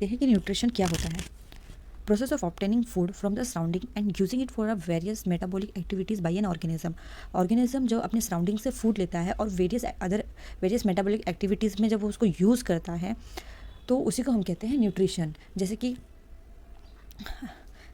देखते हैं कि न्यूट्रिशन क्या होता है। Process of obtaining food from the surrounding and using it for a various metabolic activities by an organism जो अपने सराउंडिंग से फूड लेता है और वेरियस मेटाबॉलिक एक्टिविटीज़ में जब वो उसको यूज़ करता है तो उसी को हम कहते हैं न्यूट्रिशन।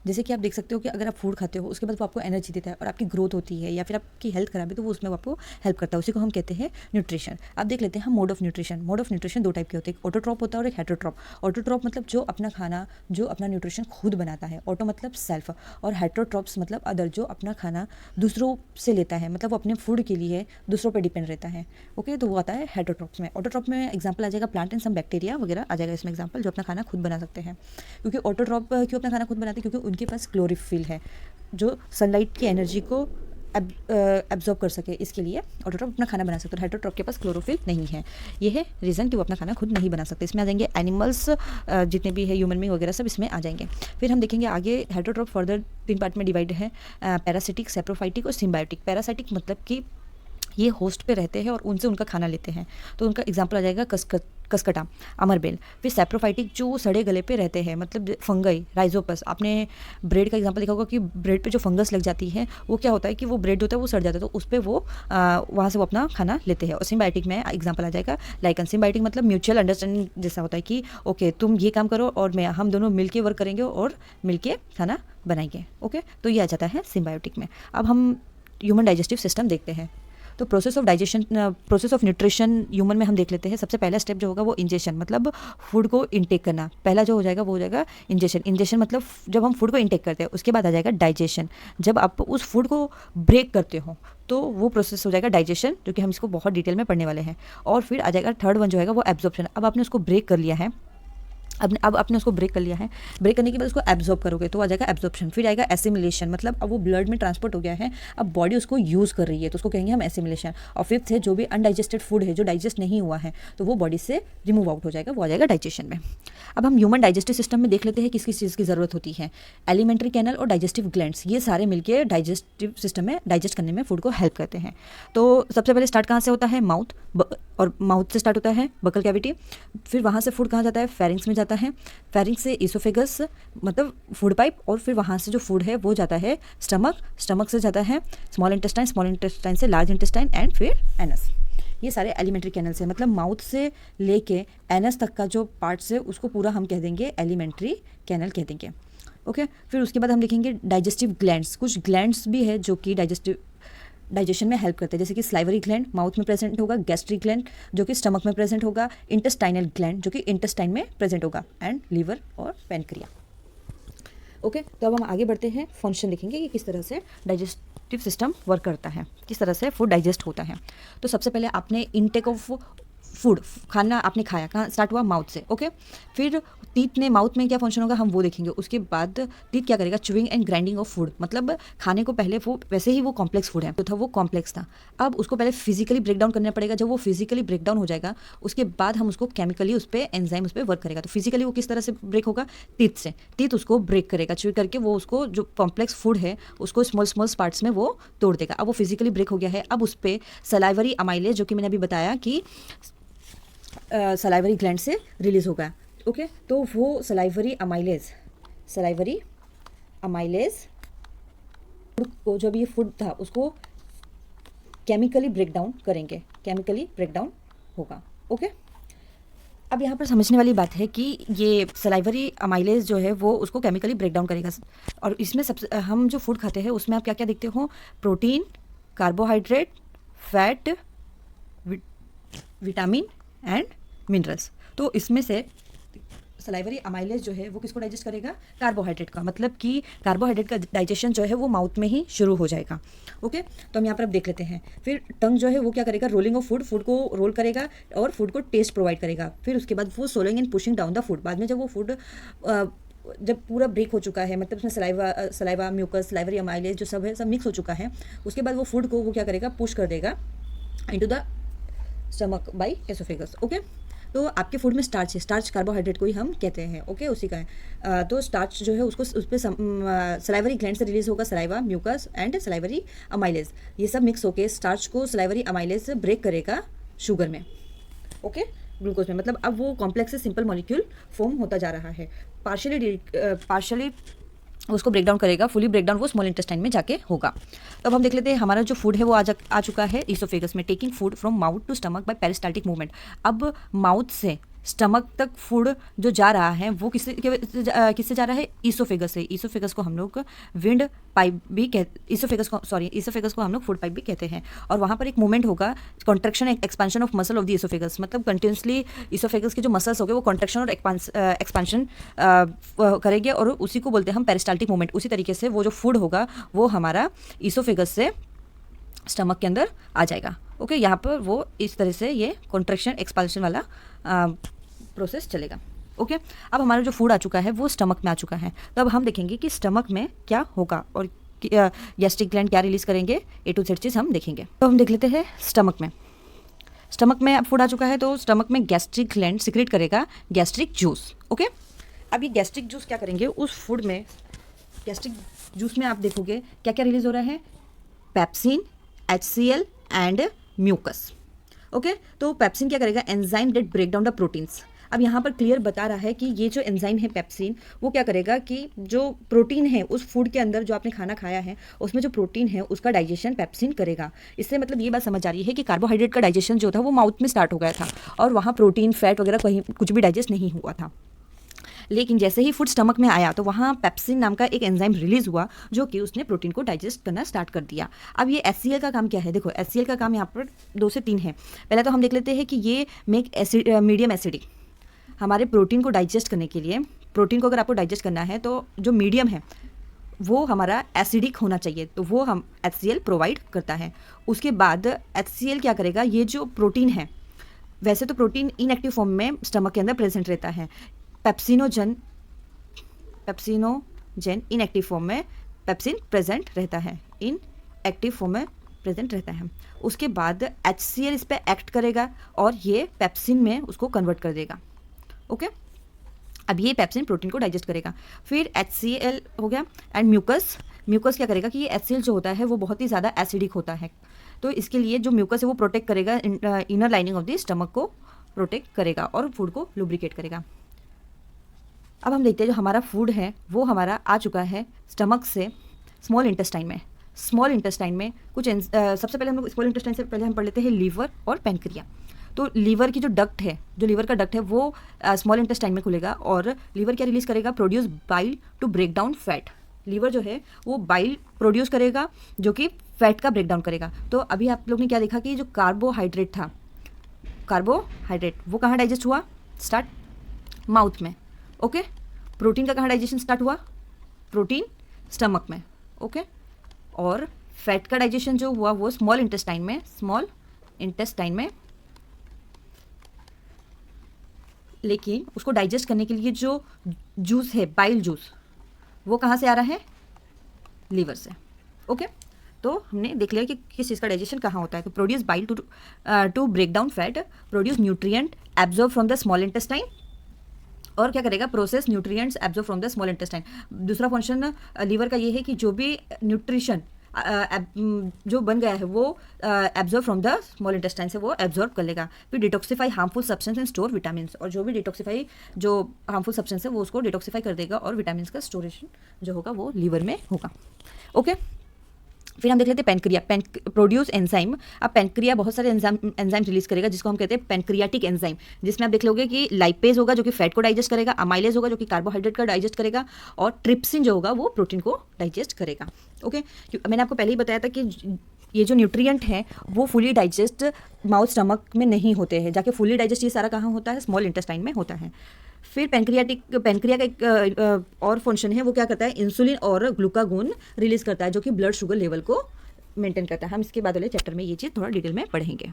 जैसे कि आप देख सकते हो कि अगर आप फूड खाते हो उसके बाद वो आपको एनर्जी देता है और आपकी ग्रोथ होती है, या फिर आपकी हेल्थ खराब है तो वो उसमें आपको हेल्प करता है, उसी को हम कहते हैं न्यूट्रिशन। अब देख लेते हैं हम मोड ऑफ न्यूट्रिशन दो टाइप के होते हैं, ऑटोट्रॉप होता है और एक हेटरोट्रॉप। ऑटोट्रॉप मतलब जो अपना खाना जो अपना न्यूट्रिशन खुद बनाता है, ऑटो मतलब सेल्फ, और हेटरोट्रॉप्स मतलब अदर जो अपना खाना दूसरों से लेता है, मतलब वो अपने फूड के लिए दूसरों पर डिपेंड रहता है। ओके, तो वो आता है हेटरोट्रॉप्स में। ऑटोट्रॉप में एग्जाम्पल आ जाएगा प्लांट एंड सम बैक्टीरिया वगैरह आ जाएगा इसमें एग्जाम्पल, जो अपना खाना खुद बना सकते हैं। क्योंकि ऑटोट्रॉप क्यों अपना खाना खुद बनाते हैं? क्योंकि उनके पास क्लोरोफिल है जो सनलाइट की एनर्जी को एब्जॉर्ब कर सके, इसके लिए ऑटोट्रॉप अपना खाना बना सकते हैं। हेटरोट्रॉप के पास क्लोरोफिल नहीं है, ये है रीज़न कि वो अपना खाना खुद नहीं बना सकते। इसमें आ जाएंगे एनिमल्स, जितने भी है ह्यूमन बीइंग वगैरह सब इसमें आ जाएंगे। फिर हम देखेंगे आगे हेटरोट्रॉप फर्दर 3 पार्ट में डिवाइड है, पैरासिटिक, सैप्रोफाइटिक और सिम्बायोटिक। पैरासिटिक मतलब कि ये होस्ट पे रहते हैं और उनसे उनका खाना लेते हैं, तो उनका एग्जाम्पल आ जाएगा कसकटा, अमरबेल। फिर सैप्रोफाइटिक जो सड़े गले पे रहते हैं, मतलब फंगई, राइजोपस। आपने ब्रेड का एग्जाम्पल देखा होगा कि ब्रेड पे जो फंगस लग जाती है वो क्या होता है कि वो ब्रेड होता है वो सड़ जाता है, तो उस पर वो वहाँ से वो अपना खाना लेते हैं। और सिम्बायोटिक में एग्जाम्पल आ जाएगा लाइकन। सिम्बायोटिक मतलब म्यूचुअल अंडरस्टैंडिंग जैसा होता है कि ओके तुम ये काम करो और हम दोनों मिलके वर्क करेंगे और मिलके खाना बनाएंगे। ओके, तो ये आ जाता है सिम्बायोटिक में। अब हम ह्यूमन डाइजेस्टिव सिस्टम देखते हैं। तो प्रोसेस ऑफ न्यूट्रिशन ह्यूमन में हम देख लेते हैं। सबसे पहला स्टेप जो होगा वो इंजेशन, मतलब फूड को इनटेक करना। पहला जो हो जाएगा वो हो जाएगा इंजेशन मतलब जब हम फूड को इनटेक करते हैं। उसके बाद आ जाएगा डाइजेशन, जब आप उस फूड को ब्रेक करते हो तो वो प्रोसेस हो जाएगा डाइजेशन, जो कि हम इसको बहुत डिटेल में पढ़ने वाले हैं। और फिर आ जाएगा थर्ड वन जो है वो एब्जॉर्प्शन। अब आपने उसको ब्रेक कर लिया है, अब आपने उसको ब्रेक कर लिया है, ब्रेक करने के बाद उसको एब्जॉर्ब करोगे तो आ जाएगा एब्जॉर्प्शन। फिर आएगा एसिमिलेशन, मतलब अब वो ब्लड में ट्रांसपोर्ट हो गया है, अब बॉडी उसको यूज़ कर रही है तो उसको कहेंगे हम एसिमिलेशन। और फिफ्थ है जो भी अनडाइजेस्टेड फूड है जो डाइजेस्ट नहीं हुआ है तो वो बॉडी से रिमूव आउट हो जाएगा, वो आ जाएगा डाइजेशन में। अब हम ह्यूमन डाइजेस्टिव सिस्टम में देख लेते हैं किस किस चीज़ की ज़रूरत होती है। एलिमेंट्री कैनल और डाइजेस्टिव ग्लैंड्स, ये सारे मिलकर डाइजेस्टिव सिस्टम में डाइजेस्ट करने में फूड को हेल्प करते हैं। तो सबसे पहले स्टार्ट कहाँ से होता है? माउथ, और माउथ से स्टार्ट होता है बकल कैविटी। फिर वहाँ से फूड कहाँ जाता है? फेरिंग्स में जाता है। फेरिंग्स से इसोफेगस मतलब फूड पाइप, और फिर वहाँ से जो फूड है वो जाता है स्टमक से जाता है स्मॉल इंटेस्टाइन से लार्ज इंटेस्टाइन एंड फिर एनस। ये सारे एलिमेंट्री कैनल से, मतलब माउथ से लेके एनस तक का जो पार्ट्स है उसको पूरा हम कह देंगे एलिमेंट्री कैनल कह देंगे। ओके, फिर उसके बाद हम देखेंगे डाइजेस्टिव ग्लैंड्स। कुछ ग्लैंड्स भी है जो कि डाइजेशन में हेल्प करते हैं, जैसे कि स्लाइवरी ग्लैंड माउथ में प्रेजेंट होगा, गैस्ट्रिक ग्लैंड जो कि स्टमक में प्रेजेंट होगा, इंटेस्टाइनल ग्लैंड जो कि इंटेस्टाइन में प्रेजेंट होगा, एंड लीवर और पैनक्रिया। ओके, तो अब हम आगे बढ़ते हैं, फंक्शन देखेंगे कि किस तरह से डाइजेस्टिव सिस्टम वर्क करता है, किस तरह से फूड डाइजेस्ट होता है। तो सबसे पहले आपने इनटेक ऑफ फूड, खाना आपने खाया, कहाँ स्टार्ट हुआ? माउथ से। ओके, फिर टीथ ने माउथ में क्या फंक्शन होगा हम वो देखेंगे। उसके बाद टीथ क्या करेगा? Chewing and grinding of food, मतलब खाने को पहले वो वैसे ही वो कॉम्प्लेक्स फूड है तो था वो कॉम्प्लेक्स था, अब उसको पहले फिजिकली ब्रेक डाउन करना पड़ेगा। जब वो फिजिकली ब्रेक डाउन हो जाएगा उसके बाद हम उसको केमिकली उस पर एंजाइम उस पर वर्क करेगा। तो फिजिकली वो किस तरह से ब्रेक होगा? टीथ से। टीथ उसको ब्रेक करेगा, च्यू करके वो उसको जो कॉम्प्लेक्स फूड है उसको स्मॉल पार्ट्स में वो तोड़ देगा। अब वो फिजिकली ब्रेक हो गया है, अब उस पर सलाइवरी अमाइलेज जो कि मैंने अभी बताया कि सलाइवरी ग्लैंड से रिलीज होगा। ओके, तो वो सलाइवरी अमाइलेज को जब ये फूड था उसको केमिकली ब्रेक डाउन करेंगे, केमिकली ब्रेक डाउन होगा। ओके, अब यहाँ पर समझने वाली बात है कि ये सलाइवरी अमाइलेज जो है वो उसको केमिकली ब्रेक डाउन करेगा। और इसमें सबसे हम जो फूड खाते हैं उसमें आप क्या क्या देखते हो? Protein, carbohydrate, fat, vitamin and minerals. तो इसमें से सलाइवरी अमाइलेज जो है वो किसको डाइजेस्ट करेगा? कार्बोहाइड्रेट का, मतलब कि कार्बोहाइड्रेट का डाइजेशन जो है वो माउथ में ही शुरू हो जाएगा। ओके, तो हम यहाँ पर अब देख लेते हैं। फिर टंग जो है वो क्या करेगा? रोलिंग ऑफ फूड को रोल करेगा और फूड को टेस्ट प्रोवाइड करेगा। फिर उसके बाद वो soling and pushing down the food, बाद में जब वो फूड जब पूरा ब्रेक हो चुका है, मतलब उसमें सलाइवा म्यूकस, सलाइवरी अमाइलेज जो सब है सब मिक्स हो चुका है, उसके बाद वो फूड को वो क्या करेगा? पुश कर देगा into the stomach by oesophagus. Okay, तो आपके फूड में स्टार्च है, स्टार्च कार्बोहाइड्रेट को ही हम कहते हैं। ओके, उसी का है। तो स्टार्च जो है उसको उस पर सलाइवरी ग्लैंड से रिलीज होगा, saliva, mucus and salivary amylase, ये सब मिक्स होके स्टार्च को सलाइवरी अमाइलेज से ब्रेक करेगा शुगर में। ओके, ग्लूकोज में, मतलब अब वो कॉम्प्लेक्स से सिंपल मॉलिक्यूल फॉर्म होता जा रहा है। पार्शियली उसको ब्रेक डाउन करेगा, फुली ब्रेक डाउन वो स्मॉल इंटेस्टाइन में जाके होगा। तो अब हम देख लेते हैं हमारा जो फूड है वो आ चुका है ईसोफेगस में, taking food from mouth to stomach by peristaltic movement. अब माउथ से स्टमक तक फूड जो जा रहा है वो किससे जा रहा है, ईसोफेगस से। ईसोफेगस को हम लोग विंड पाइप भी ईसोफेगस को हम लोग फूड पाइप भी कहते हैं। और वहाँ पर एक मूवमेंट होगा, contraction expansion of muscle of the oesophagus, मतलब कंटिन्यूसली ईसोफेगस के जो मसल्स हो गए वो कॉन्ट्रैक्शन और एक्सपेंशन करेंगे, और उसी को बोलते हैं हम पेरिस्टाल्टिक मूवमेंट। उसी तरीके से वो जो फूड होगा वो हमारा ईसोफेगस से स्टमक के अंदर आ जाएगा। ओके, यहाँ पर वो इस तरह से ये कॉन्ट्रैक्शन एक्सपांशन वाला प्रोसेस चलेगा। ओके, अब हमारा जो फूड आ चुका है वो स्टमक में आ चुका है। तो अब हम देखेंगे कि स्टमक में क्या होगा और गैस्ट्रिक ग्लैंड क्या रिलीज करेंगे, ए टू जेड चीज़ हम देखेंगे। तो हम देख लेते हैं स्टमक में। स्टमक में अब फूड आ चुका है तो स्टमक में गैस्ट्रिक ग्लैंड सिक्रेट करेगा गैस्ट्रिक जूस। ओके, अब ये गैस्ट्रिक जूस क्या करेंगे उस फूड में, गैस्ट्रिक जूस में आप देखोगे क्या क्या रिलीज हो रहा है, pepsin, HCl and mucus. Okay, तो पेप्सिन क्या करेगा, enzyme that break down the proteins. अब यहाँ पर क्लियर बता रहा है कि ये जो एंजाइम है पेप्सिन, वो क्या करेगा कि जो प्रोटीन है उस फूड के अंदर जो आपने खाना खाया है उसमें जो प्रोटीन है उसका डाइजेशन पेप्सिन करेगा। इससे मतलब ये बात समझ आ रही है कि कार्बोहाइड्रेट का डाइजेशन जो था वो माउथ में स्टार्ट हो गया था और वहाँ प्रोटीन, फैट वगैरह कहीं कुछ भी डाइजेस्ट नहीं हुआ था। लेकिन जैसे ही फूड स्टमक में आया तो वहाँ पेप्सिन नाम का एक एंजाइम रिलीज हुआ जो कि उसने प्रोटीन को डाइजेस्ट करना स्टार्ट कर दिया। अब ये HCl का काम क्या है, देखो HCl का काम यहाँ पर 2 से 3 है। पहले तो हम देख लेते हैं कि ये मेक मीडियम एसिडिक। हमारे प्रोटीन को डाइजेस्ट करने के लिए, प्रोटीन को अगर आपको डाइजेस्ट करना है तो जो मीडियम है वो हमारा एसिडिक होना चाहिए, तो वो हम HCl प्रोवाइड करता है। उसके बाद HCl क्या करेगा, ये जो प्रोटीन है, वैसे तो प्रोटीन इनएक्टिव फॉर्म में स्टमक के अंदर प्रेजेंट रहता है, पेप्सिनोजन इनएक्टिव फॉर्म में पेप्सिन प्रेजेंट रहता है, इन एक्टिव फॉर्म में प्रेजेंट रहता है। उसके बाद HCl इस पर एक्ट करेगा और ये पेप्सिन में उसको कन्वर्ट कर देगा। ओके, अब ये पेप्सिन प्रोटीन को डाइजेस्ट करेगा। फिर HCl हो गया एंड म्यूकस क्या करेगा कि ये HCl जो होता है वो बहुत ही ज़्यादा एसिडिक होता है, तो इसके लिए जो म्यूकस है वो प्रोटेक्ट करेगा, inner lining of the stomach को प्रोटेक्ट करेगा और फूड को लुब्रिकेट करेगा। अब हम देखते हैं जो हमारा फूड है वो हमारा आ चुका है स्टमक से स्मॉल इंटेस्टाइन में। स्मॉल इंटेस्टाइन में कुछ सबसे पहले हम लोग स्मॉल इंटेस्टाइन से पहले हम पढ़ लेते हैं लीवर और पैनक्रिया। तो लीवर की जो लीवर का डक्ट है वो स्मॉल इंटेस्टाइन में खुलेगा और लीवर क्या रिलीज करेगा, produce bile to break down fat. Liver जो है वो बाइल प्रोड्यूस करेगा जो कि फैट का ब्रेक डाउन करेगा। तो अभी आप लोग ने क्या देखा कि जो कार्बोहाइड्रेट था, कार्बोहाइड्रेट वो कहाँ डाइजेस्ट हुआ, स्टार्ट माउथ में। ओके, प्रोटीन का कहाँ डाइजेशन स्टार्ट हुआ, प्रोटीन स्टमक में। ओके, और फैट का डाइजेशन जो हुआ वो स्मॉल इंटेस्टाइन में। लेकिन उसको डाइजेस्ट करने के लिए जो जूस है, बाइल जूस, वो कहाँ से आ रहा है, लीवर से। ओके, तो हमने देख लिया कि किस चीज़ का डाइजेशन कहाँ होता है। तो produce bile to break down fat, produce nutrient absorb from the small intestine, और क्या करेगा, process nutrients absorb from the small intestine. दूसरा फंक्शन लीवर का ये है कि जो भी न्यूट्रिशन जो बन गया है वो absorb from the small intestine से वो एब्जॉर्ब कर लेगा। फिर detoxify harmful substance and store vitamin, और जो भी डिटॉक्सिफाई जो हार्मफुल सब्सटेंस है वो उसको डिटॉक्सिफाई कर देगा और विटामिन का स्टोरेशन जो होगा वो लीवर में होगा। ओके, फिर हम देख लेते हैं पैनक्रिया, प्रोड्यूस एंजाइम। अब पैनक्रिया बहुत सारे एंजाइम रिलीज करेगा जिसको हम कहते हैं पैनक्रियाटिक एंजाइम, जिसमें आप देख लोगे कि लाइपेज होगा जो कि फैट को डाइजेस्ट करेगा, अमाइलेज होगा जो कि कार्बोहाइड्रेट का डाइजेस्ट करेगा, और ट्रिप्सिन जो होगा वो प्रोटीन को डाइजेस्ट करेगा। ओके, मैंने आपको पहले ही बताया था कि ये जो न्यूट्रिएंट हैं वो फुली डाइजेस्ट माउथ स्टमक में नहीं होते हैं, जाके फुली डाइजेस्ट ये सारा कहाँ होता है, स्मॉल इंटेस्टाइन में होता है। फिर पैनक्रिया का एक और फंक्शन है, वो क्या करता है, इंसुलिन और ग्लूकागोन रिलीज करता है जो कि ब्लड शुगर लेवल को मेंटेन करता है। हम इसके बाद वाले चैप्टर में ये चीज़ थोड़ा डिटेल में पढ़ेंगे।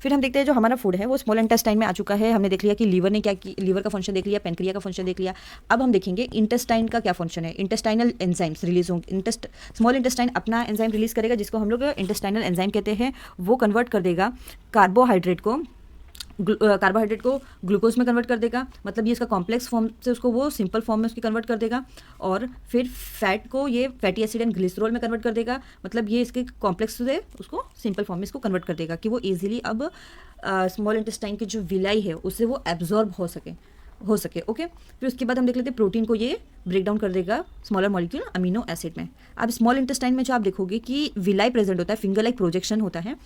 फिर हम देखते हैं जो हमारा फूड है वो स्मॉल इंटेस्टाइन में आ चुका है। हमने देख लिया कि लीवर ने क्या की, लीवर का फंक्शन देख लिया, पैनक्रिया का फंक्शन देख लिया। अब हम देखेंगे इंटेस्टाइन का क्या फंक्शन है। इंटेस्टाइनल एंजाइम्स रिलीज होंगे, स्मॉल इंटेस्टाइन अपना एंजाइम रिलीज करेगा जिसको हम लोग इंटेस्टाइनल एंजाइम कहते हैं। वो कन्वर्ट कर देगा कार्बोहाइड्रेट को ग्लूकोज में कन्वर्ट कर देगा, मतलब ये इसका कॉम्प्लेक्स फॉर्म से उसको वो सिंपल फॉर्म में उसकी कन्वर्ट कर देगा, और फिर फैट को ये फैटी एसिड एंड ग्लिसरॉल में कन्वर्ट कर देगा, मतलब ये इसके कॉम्प्लेक्स से उसको सिंपल फॉर्म में इसको कन्वर्ट कर देगा कि वो इजीली अब स्मॉल इंटेस्टाइन की जो विलाई है उससे वो एब्जॉर्ब हो सके ओके। फिर उसके बाद हम देख लेते हैं प्रोटीन को ये ब्रेक डाउन कर देगा स्मॉलर मॉलिक्यूल अमीनो एसिड में। अब स्मॉल इंटेस्टाइन में जो आप देखोगे कि विलाई प्रेजेंट होता है, फिंगर लाइक प्रोजेक्शन होता है।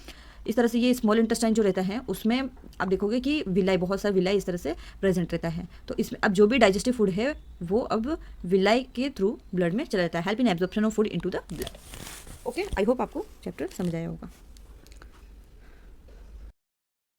इस तरह से ये स्मॉल इंटेस्टाइन जो रहता है उसमें आप देखोगे कि विलाई, बहुत सारा विलाई इस तरह से प्रेजेंट रहता है। तो इसमें अब जो भी डाइजेस्टिव फूड है वो अब विलाई के थ्रू ब्लड में चला जाता है, help in absorption of food into the blood. Okay, I hope आपको चैप्टर समझ आया होगा।